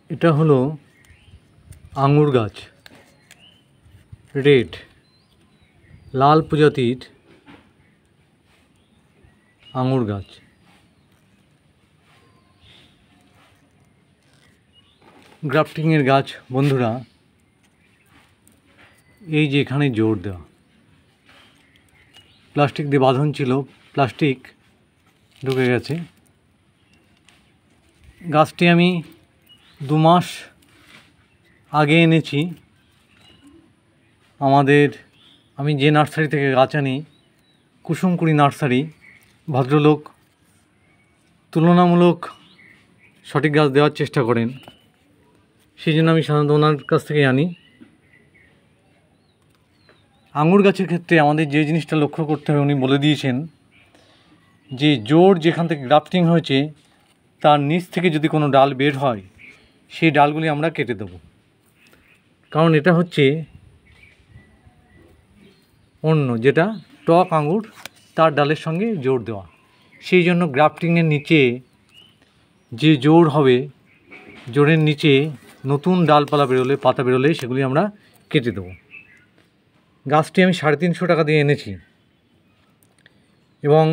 এটা হলো আঙুর গাছ, রেড লাল প্রজাতির আঙুর গাছ। গ্রাফটিংয়ের গাছ বন্ধুরা, এই যে এখানে জোর দেওয়া, প্লাস্টিক দিয়ে বাঁধন ছিল, প্লাস্টিক ঢুকে গেছে। গাছটি আমি 2 মাস আগে এনেছি। আমি যে নার্সারি থেকে গাছ আনি, কুসুমকুড়ি নার্সারি, ভদ্রলোক তুলনামূলক সঠিক গাছ দেওয়ার চেষ্টা করেন, সেই জন্য আমি সাধারণত ওনার কাছ থেকে আনি। আঙুর গাছের ক্ষেত্রে আমাদের যে জিনিসটা লক্ষ্য করতে হবে, উনি বলে দিয়েছেন যে জোর যেখান থেকে গ্রাফটিং হয়েছে তার নিচ থেকে যদি কোনো ডাল বের হয়, সেই ডালগুলি আমরা কেটে দেব। কারণ এটা হচ্ছে অন্য যেটা টক আঙুর, তার ডালের সঙ্গে জোর দেওয়া। সেই জন্য গ্রাফটিংয়ের নিচে যে জোর হবে, জোরের নিচে নতুন ডালপালা বেরোলে, পাতা বেরোলে সেগুলি আমরা কেটে দেব। গাছটি আমি 350 টাকা দিয়ে এনেছি এবং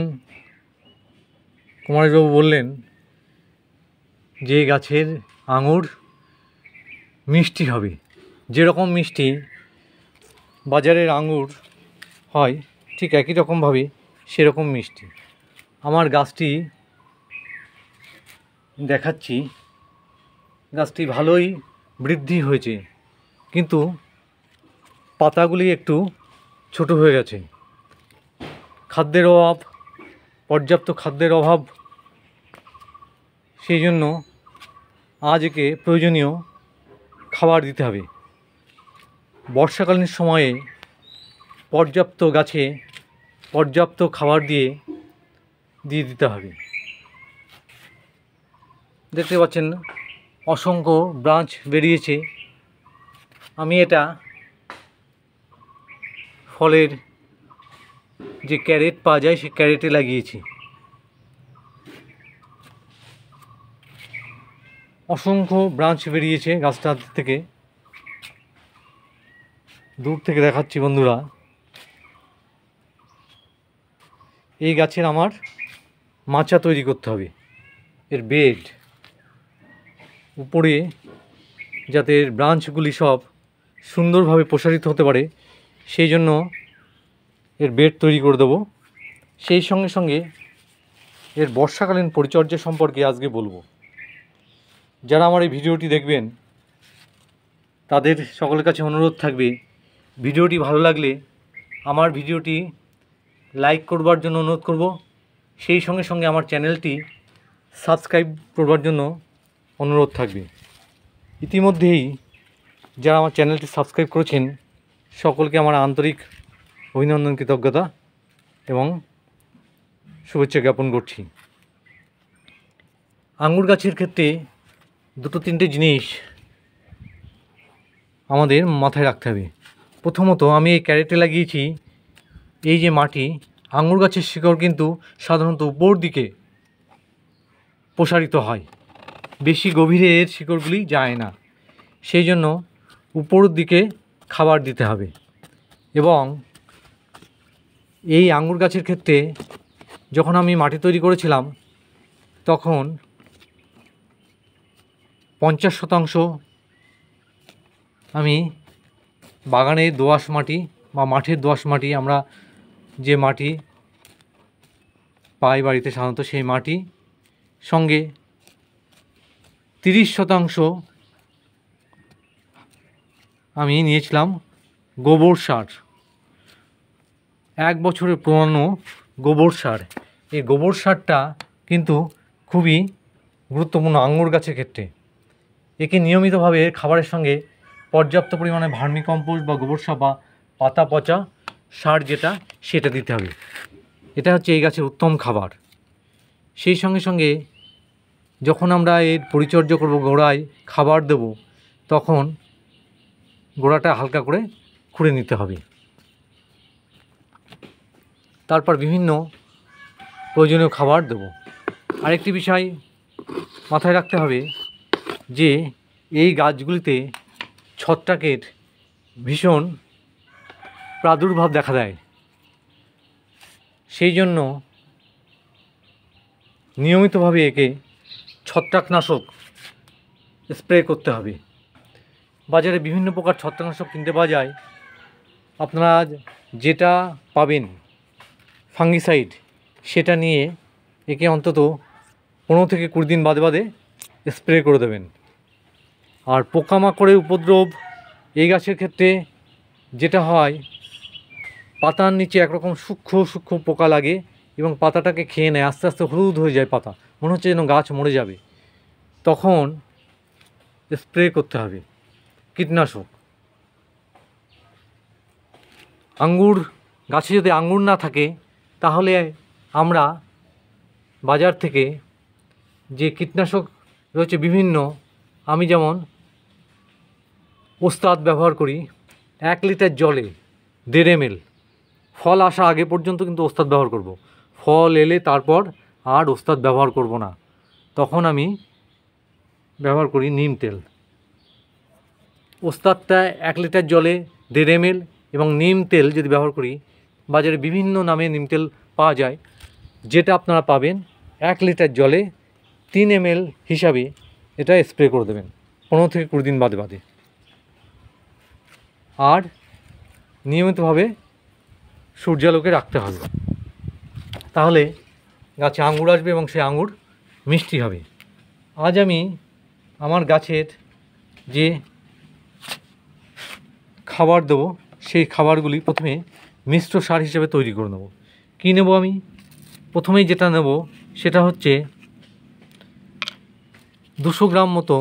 কুমারবাবু বললেন যে গাছের আঙুর মিষ্টি হবে, যেরকম মিষ্টি বাজারের আঙুর হয় ঠিক একই রকমভাবে সেরকম মিষ্টি। আমার গাছটি দেখাচ্ছি, গাছটি ভালোই বৃদ্ধি হয়েছে, কিন্তু পাতাগুলি একটু ছোট হয়ে গেছে। খাদ্যের অভাব, পর্যাপ্ত খাদ্যের অভাব, সেই জন্য আজ একে প্রয়োজনীয় খাবার দিতে হবে। বর্ষাকালীন সময়ে গাছে পর্যাপ্ত খাবার দিয়ে দিতে হবে। দেখতে পাচ্ছেন অসংখ্য ব্রাঞ্চ বেরিয়েছে। আমি এটা ফলের যে ক্যারেট পাওয়া যায়, সেই ক্যারেটে লাগিয়েছি। অসংখ্য ব্রাঞ্চ বেরিয়েছে গাছটা থেকে। দূর থেকে দেখাচ্ছি বন্ধুরা। এই গাছের আমার মাচা তৈরি করতে হবে, এর বেড উপরে, যাতে এর ব্রাঞ্চগুলি সব সুন্দরভাবে প্রসারিত হতে পারে, সেই জন্য এর বেড তৈরি করে দেবো। সেই সঙ্গে সঙ্গে এর বর্ষাকালীন পরিচর্যা সম্পর্কে আজকে বলবো। যারা আমার এই ভিডিওটি দেখবেন তাদের সকলের কাছে অনুরোধ থাকবে, ভিডিওটি ভালো লাগলে আমার ভিডিওটি লাইক করবার জন্য অনুরোধ করব। সেই সঙ্গে সঙ্গে আমার চ্যানেলটি সাবস্ক্রাইব করবার জন্য অনুরোধ থাকবে। ইতিমধ্যেই যারা আমার চ্যানেলটি সাবস্ক্রাইব করেছেন সকলকে আমার আন্তরিক অভিনন্দন, কৃতজ্ঞতা এবং শুভেচ্ছা জ্ঞাপন করছি। আঙুর গাছের ক্ষেত্রে 2-3টে জিনিস আমাদের মাথায় রাখতে হবে। প্রথমত, আমি এই ক্যারেটে লাগিয়েছি এই যে মাটি, আঙুর গাছের শিকড় কিন্তু সাধারণত উপর দিকে প্রসারিত হয়, বেশি গভীরে এর শিকড়গুলি যায় না। সেই জন্য উপর দিকে খাবার দিতে হবে। এবং এই আঙুর গাছের ক্ষেত্রে যখন আমি মাটি তৈরি করেছিলাম, তখন 50% আমি বাগানের দোআঁশ মাটি বা মাঠের দোআঁশ মাটি, আমরা যে মাটি পাই বাড়িতে সাধারণত, সেই মাটি সঙ্গে 30% আমি নিয়েছিলাম গোবর সার, 1 বছরের পুরনো গোবর সার। এই গোবর সারটা কিন্তু খুবই গুরুত্বপূর্ণ আঙুর গাছের ক্ষেত্রে। একে নিয়মিতভাবে খাবারের সঙ্গে পর্যাপ্ত পরিমাণে ভার্মি কম্পোস্ট বা গোবর সার বা পাতা পচা সার যেটা, সেটা দিতে হবে। এটা হচ্ছে এই গাছের উত্তম খাবার। সেই সঙ্গে সঙ্গে যখন আমরা এর পরিচর্যা করব, গোড়ায় খাবার দেব, তখন গোড়াটা হালকা করে খুঁড়ে নিতে হবে। তারপর বিভিন্ন প্রয়োজনীয় খাবার দেব। আরেকটি বিষয় মাথায় রাখতে হবে যে এই গাছগুলিতে ছত্রাকের ভীষণ প্রাদুর্ভাব দেখা দেয়। সেই জন্য নিয়মিতভাবে একে ছত্রাকনাশক স্প্রে করতে হবে। বাজারে বিভিন্ন প্রকার ছত্রাকনাশক কিনতে পাওয়া যায়। আপনারা যেটা পাবেন ফাঙ্গিসাইড, সেটা নিয়ে একে অন্তত 15 থেকে 20 দিন বাদে বাদে স্প্রে করে দেবেন। আর পোকামাকড়ের উপদ্রব এই গাছের ক্ষেত্রে যেটা হয়, পাতার নিচে একরকম সূক্ষ্ম সূক্ষ্ম পোকা লাগে এবং পাতাটাকে খেয়ে নেয়, আস্তে আস্তে হলুদ হয়ে যায় পাতা, মনে হচ্ছে যেন গাছ মরে যাবে। তখন স্প্রে করতে হবে কীটনাশক। আঙ্গুর গাছে যদি আঙ্গুর না থাকে, তাহলে আমরা বাজার থেকে যে কীটনাশক রয়েছে বিভিন্ন, আমি যেমন ওস্তাদ ব্যবহার করি 1 লিটার জলে 1.5 ml। ফল আসা আগে পর্যন্ত কিন্তু ওস্তাদ ব্যবহার করব, ফল এলে তারপর আর ওস্তাদ ব্যবহার করব না। তখন আমি ব্যবহার করি নিম তেল। ওস্তাদটা 1 লিটার জলে 1.5 ml এবং নিম তেল যদি ব্যবহার করি, বাজারে বিভিন্ন নামে নিম তেল পাওয়া যায়, যেটা আপনারা পাবেন 1 লিটার জলে 3 ml হিসাবে এটা স্প্রে করে দেবেন 15 থেকে 20 দিন বাদে বাদে। আর নিয়মিতভাবে সূর্যালোকে রাখতে হবে, তাহলে গাছে আঙ্গুর আসবে এবং সেই আঙ্গুর মিষ্টি হবে। আজ আমি আমার গাছের যে খাবার দেবো, সেই খাবারগুলি প্রথমে মিশ্র সার হিসেবে তৈরি করে নেব। কী নেব? আমি প্রথমেই যেটা নেব সেটা হচ্ছে 200 গ্রাম মতো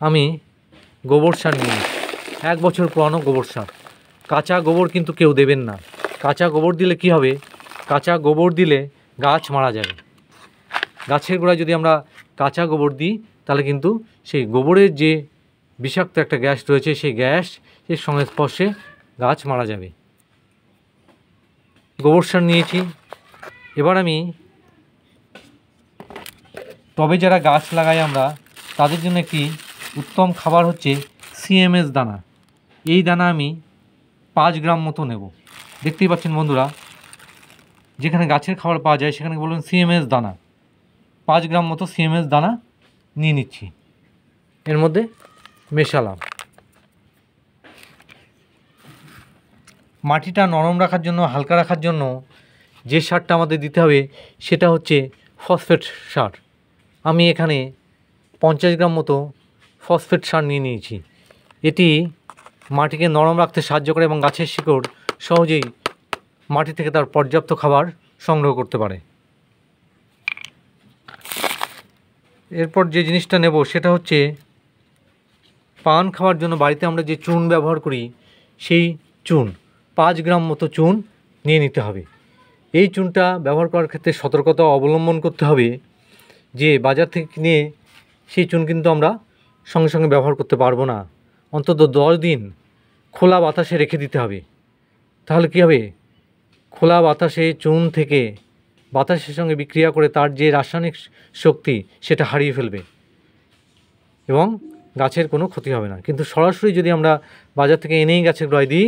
আমি গোবর সার নিয়ে নিই। 1 বছর পুরানো গোবর সার। কাঁচা গোবর কিন্তু কেউ দেবেন না। কাঁচা গোবর দিলে কি হবে? কাঁচা গোবর দিলে গাছ মারা যাবে। গাছের গোড়ায় যদি আমরা কাঁচা গোবর দিই, তাহলে কিন্তু সেই গোবরের যে বিষাক্ত একটা গ্যাস রয়েছে, সেই গ্যাসের সংস্পর্শে গাছ মারা যাবে। গোবর সার নিয়েছি। এবার আমি টবে যারা গাছ লাগাই আমরা, তাদের জন্য একটি উত্তম খাবার হচ্ছে সিএমএস দানা। এই দানা আমি 5 গ্রাম মতো নেব। দেখতেই পাচ্ছেন বন্ধুরা, যেখানে গাছের খাবার পাওয়া যায় সেখানে বলুন সিএমএস দানা। 5 গ্রাম মতো সিএমএস দানা নিয়ে নিচ্ছি, এর মধ্যে মেশালাম। মাটিটা নরম রাখার জন্য, হালকা রাখার জন্য যে সারটা আমাদের দিতে হবে সেটা হচ্ছে ফসফেট সার। আমি এখানে 50 গ্রাম মতো ফসফেট সার নিয়ে নিয়েছি। এটি মাটিকে নরম রাখতে সাহায্য করে এবং গাছের শিকড় সহজেই মাটি থেকে তার পর্যাপ্ত খাবার সংগ্রহ করতে পারে। এরপর যে জিনিসটা নেব সেটা হচ্ছে পান খাওয়ার জন্য বাড়িতে আমরা যে চুন ব্যবহার করি, সেই চুন 5 গ্রাম মতো চুন নিয়ে নিতে হবে। এই চুনটা ব্যবহার করার ক্ষেত্রে সতর্কতা অবলম্বন করতে হবে যে বাজার থেকে কিনে সেই চুন কিন্তু আমরা সঙ্গে সঙ্গে ব্যবহার করতে পারবো না। অন্তত 10 দিন খোলা বাতাসে রেখে দিতে হবে। তাহলে কী হবে? খোলা বাতাসে চুন থেকে বাতাসের সঙ্গে বিক্রিয়া করে তার যে রাসায়নিক শক্তি সেটা হারিয়ে ফেলবে এবং গাছের কোনো ক্ষতি হবে না। কিন্তু সরাসরি যদি আমরা বাজার থেকে এনেই গাছের গোড়ায় দিই,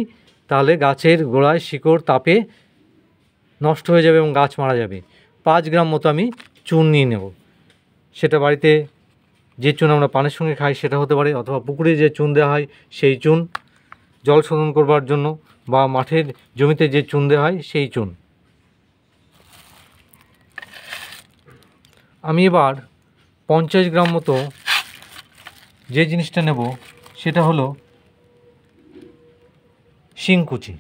তাহলে গাছের গোড়ায় শিকড় তাপে নষ্ট হয়ে যাবে এবং গাছ মারা যাবে। 5 গ্রাম মতো আমি চুন নিয়ে নেব। সেটা বাড়িতে যে চুন আমরা পানের সঙ্গে খাই সেটা হতে পারে, অথবা পুকুরে যে চুন দেওয়া হয় সেই চুন, জল শোধন করবার জন্য, বা মাঠের জমিতে যে চুন দেওয়া হয় সেই চুন। আমি এবার 50 গ্রাম মতো যে জিনিসটা নেব সেটা হলো শিংকুচি।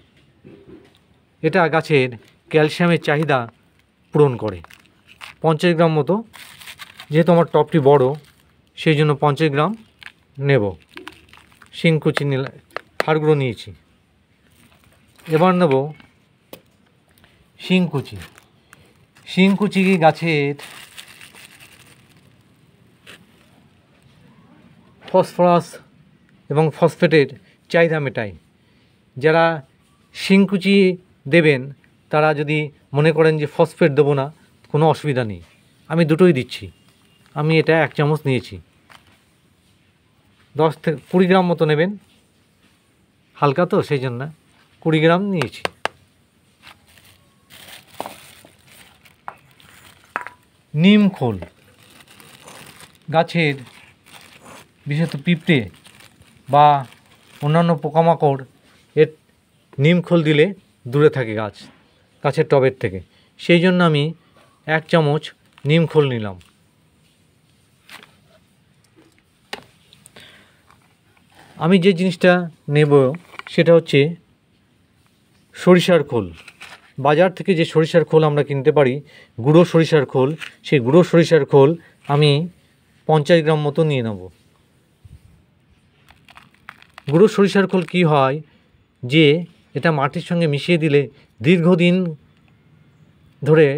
এটা গাছের ক্যালসিয়ামের চাহিদা পূরণ করে। 50 গ্রাম মতো, যেহেতু আমার টবটি বড় সেই জন্য 50 গ্রাম নেব। শিংকুচি হাড়গুঁড়ো নিয়েছি। এবার নেব শিংকুচি। শিংকুচি গাছের ফসফরাস এবং ফসফেটের চাহিদা মেটায়। যারা শিংকুচি দেবেন তারা যদি মনে করেন যে ফসফেট দেবো না, কোনো অসুবিধা নেই, আমি দুটোই দিচ্ছি। আমি এটা 1 চামচ নিয়েছি। 10 থেকে 20 গ্রাম মতো নেবেন, হালকা তো সেই জন্য 20 গ্রাম নিয়েছি। নিম খোল, গাছের বিশেষত পিঁপড়ে বা অন্যান্য পোকামাকড় এর নিম খোল দিলে দূরে থাকে গাছের টবের থেকে, সেই জন্য আমি 1 চামচ নিম খোল নিলাম। আমি যে জিনিসটা নেব সেটা হচ্ছে সরিষার খোল। বাজার থেকে যে সরিষার খোল আমরা কিনতে পারি, গুঁড়ো সরিষার খোল, সেই গুঁড়ো সরিষার খোল আমি 50 গ্রাম মতো নিয়ে নেব। গুঁড়ো সরিষার খোল কী হয় যে এটা মাটির সঙ্গে মিশিয়ে দিলে দীর্ঘদিন ধরে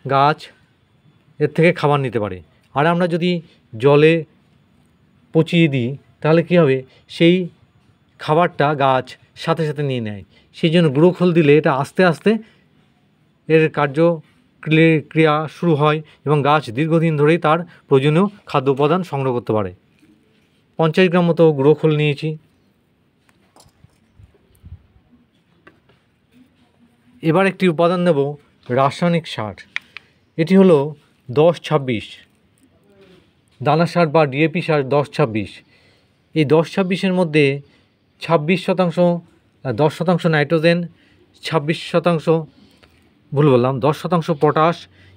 গাছ এর থেকে খাবার নিতে পারে। আর আমরা যদি জলে পচিয়ে দিই তাহলে কী হবে, সেই খাবারটা গাছ সাথে সাথে নিয়ে নেয়। সেই জন্য গুঁড়ো খোল দিলে এটা আস্তে আস্তে এর ক্রিয়া শুরু হয় এবং গাছ দীর্ঘদিন ধরেই তার প্রয়োজনীয় খাদ্য উপাদান সংগ্রহ করতে পারে। 50 গ্রাম মতো গুঁড়ো খোল নিয়েছি। এবার একটি উপাদান নেব রাসায়নিক সার। এটি হলো 10-26 দানা সার বা ডিএপি সার 10-26। এই 10-26-এর মধ্যে 10% নাইট্রোজেন, 26% ভুল বললাম, 10% পটাশ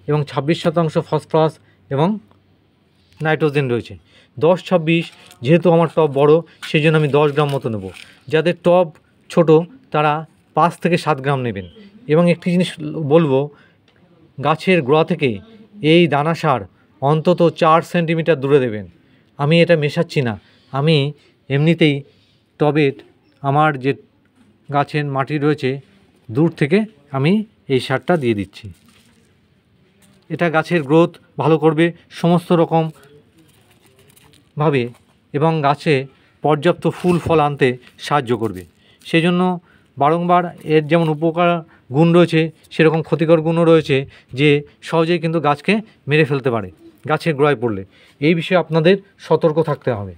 এবং 26% ফসফরাস এবং নাইট্রোজেন রয়েছে। 10-26 যেহেতু আমার টব বড় সেই জন্য আমি 10 গ্রাম মতো নেব। যাদের টব ছোট তারা 5 থেকে 7 গ্রাম নেবেন। এবং একটি জিনিস বলবো, গাছের গোড়া থেকে এই দানা সার অন্তত 4 সেন্টিমিটার দূরে দেবেন। আমি এটা মেশাচ্ছি না, আমি এমনিতেই টবের আমার যে গাছের মাটি রয়েছে দূর থেকে আমি এই সারটা দিয়ে দিচ্ছি। এটা গাছের গ্রোথ ভালো করবে সমস্ত রকম ভাবে এবং গাছে পর্যাপ্ত ফুল ফল আনতে সাহায্য করবে। সেই জন্য বারংবার এর যেমন উপকার গুণ রয়েছে সেরকম ক্ষতিকর গুণও রয়েছে, যে সহজেই কিন্তু গাছকে মেরে ফেলতে পারে গাছের গোড়ায় পড়লে। এই বিষয়ে আপনাদের সতর্ক থাকতে হবে।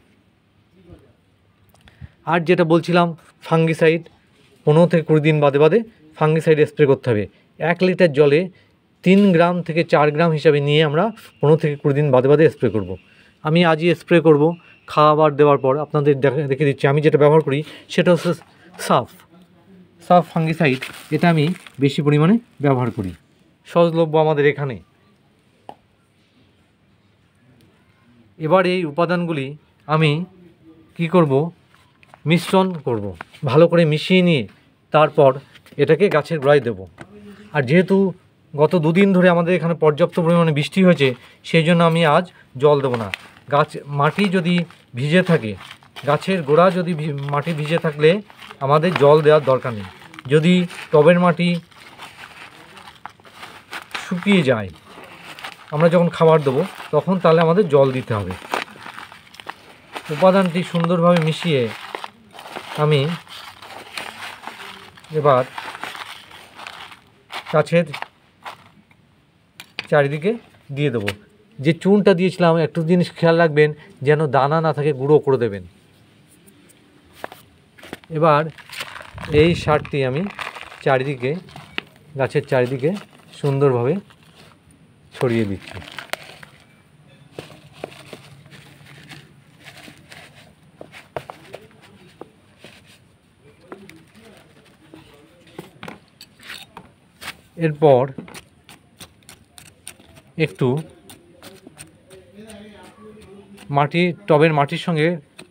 আর যেটা বলছিলাম, ফাঙ্গিসাইড 15 থেকে 20 দিন বাদে বাদে ফাঙ্গিসাইড স্প্রে করতে হবে। 1 লিটার জলে 3 গ্রাম থেকে 4 গ্রাম হিসাবে নিয়ে আমরা 15 থেকে 20 দিন বাদে বাদে স্প্রে করব। আমি আজই স্প্রে করব খাবার দেওয়ার পর। আপনাদের দেখে দিচ্ছি আমি যেটা ব্যবহার করি সেটা হচ্ছে সাফ ফাঙ্গিসাইড। এটা আমি বেশি পরিমাণে ব্যবহার করি, সহজলভ্য আমাদের এখানে। এবার এই উপাদানগুলি আমি কি করব, মিশ্রণ করব, ভালো করে মিশিয়ে নিয়ে তারপর এটাকে গাছের গোড়ায় দেব। আর যেহেতু গত 2 দিন ধরে আমাদের এখানে পর্যাপ্ত পরিমাণে বৃষ্টি হয়েছে সেই জন্য আমি আজ জল দেবো না। মাটি যদি ভিজে থাকে, গাছের গোড়া যদি মাটি ভিজে থাকলে আমাদের জল দেওয়ার দরকার নেই। যদি টবের মাটি শুকিয়ে যায় আমরা যখন খাবার দেবো তখন তাহলে আমাদের জল দিতে হবে। উপাদানটি সুন্দরভাবে মিশিয়ে আমি এবার গাছের চারিদিকে দিয়ে দেবো। যে চুনটা দিয়েছিলাম একটু জিনিস খেয়াল রাখবেন যেন দানা না থাকে, গুঁড়ো করে দেবেন। এবার এই সারটি আমি চারিদিকে গাছের চারিদিকে সুন্দরভাবে ছড়িয়ে দিচ্ছি। এরপর একটু টবের মাটির সঙ্গে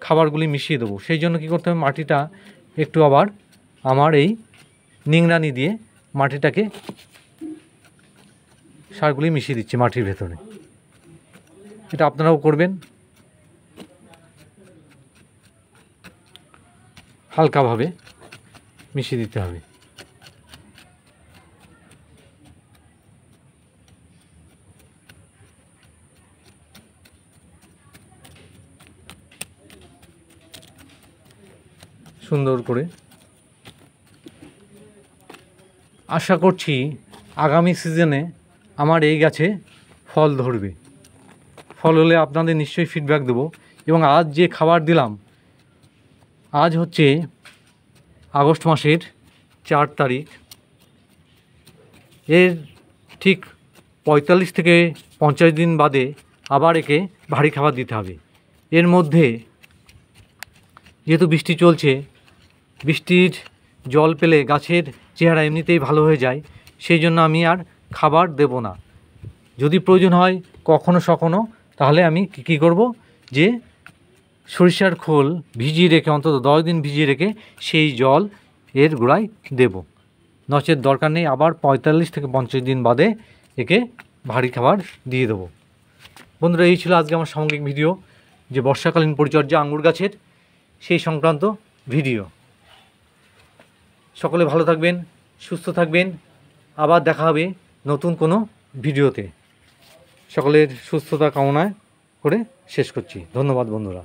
খাবারগুলি মিশিয়ে দেবো। সেই জন্য কী করতে হবে, মাটিটা একটু আবার আমার এই নিংড়ানি দিয়ে মাটিটাকে সারগুলি মিশিয়ে দিচ্ছি মাটির ভেতরে। এটা আপনারাও করবেন, হালকাভাবে মিশিয়ে দিতে হবে। সুন্দর করে। আশা করছি আগামী সিজনে আমার এই গাছে ফল ধরবে। ফল হলে আপনাদের নিশ্চয়ই ফিডব্যাক দেবো এবং আজ যে খাবার দিলাম, আজ হচ্ছে আগস্ট মাসের 4 তারিখ। এর ঠিক 45 থেকে 50 দিন বাদে আবার একে ভারী খাবার দিতে হবে। এর মধ্যে যেহেতু বৃষ্টি চলছে, বৃষ্টির জল পেলে গাছের চেহারা এমনিতেই ভালো হয়ে যায়, সেই জন্য আমি আর খাবার দেব না। যদি প্রয়োজন হয় কখনো সখনো, তাহলে আমি কী করব, যে সরিষার খোল ভিজিয়ে রেখে অন্তত 10 দিন ভিজিয়ে রেখে সেই জল এর গোড়ায় দেব। নচেত দরকার নেই, আবার 45 থেকে 50 দিন বাদে একে ভারী খাবার দিয়ে দেবো। বন্ধুরা, এই ছিল আজকে আমার সামগ্রিক ভিডিও, যে বর্ষাকালীন পরিচর্যা আঙ্গুর গাছের সেই সংক্রান্ত ভিডিও। সকলে ভালো থাকবেন, সুস্থ থাকবেন, আবার দেখা হবে নতুন কোনো ভিডিওতে। সকলের সুস্থতা কামনা করে শেষ করছি। ধন্যবাদ বন্ধুরা।